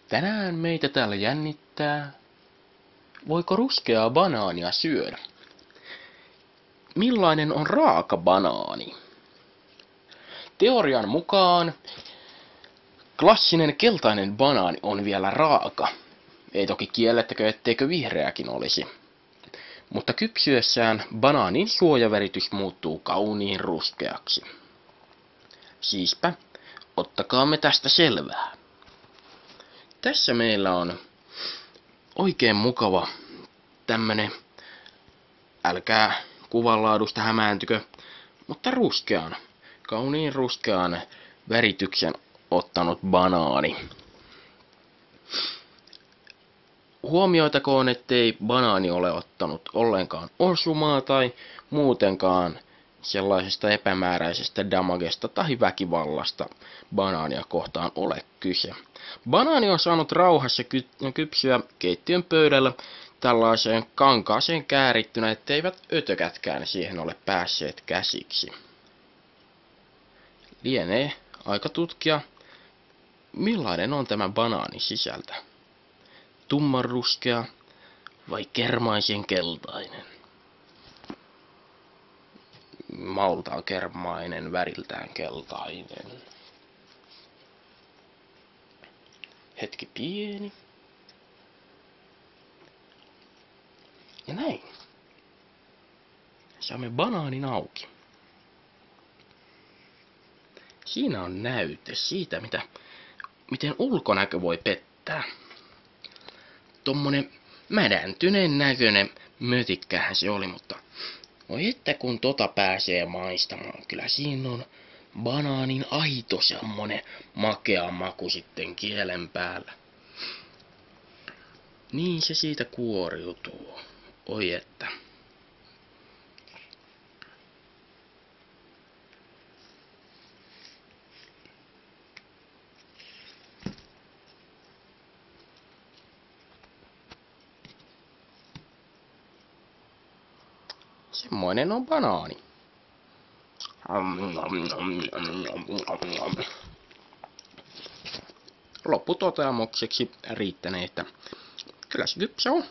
Tänään meitä täällä jännittää, voiko ruskeaa banaania syödä? Millainen on raaka banaani? Teorian mukaan klassinen keltainen banaani on vielä raaka. Ei toki kiellettäkö, etteikö vihreäkin olisi. Mutta kypsyessään banaanin suojaveritys muuttuu kauniin ruskeaksi. Siispä, ottakaamme tästä selvää. Tässä meillä on oikein mukava tämmönen, älkää kuvanlaadusta hämääntykö, mutta kauniin ruskean värityksen ottanut banaani. Huomioitakoon, ettei banaani ole ottanut ollenkaan osumaa tai muutenkaan sellaisesta epämääräisestä damagesta tai väkivallasta banaania kohtaan ole kyse. Banaani on saanut rauhassa kypsyä keittiön pöydällä tällaiseen kankaaseen käärittynä, etteivät ötökätkään siihen ole päässeet käsiksi. Lienee aika tutkia, millainen on tämä banaani sisältä. Tummanruskea vai kermaisen keltainen? Maultaan kermainen, väriltään keltainen. Hetki pieni. Ja näin. Saamme banaanin auki. Siinä on näyte siitä, miten ulkonäkö voi pettää. Tommonen mädäntyneen näköinen mötikkähän se oli, mutta oi että kun tota pääsee maistamaan, kyllä siinä on banaanin aito semmonen makea maku sitten kielen päällä. Niin se siitä kuoriutuu. Oi että. Semmoinen on banaani. Lopputoteamukseksi riittänee, että kyllä se kypsä on.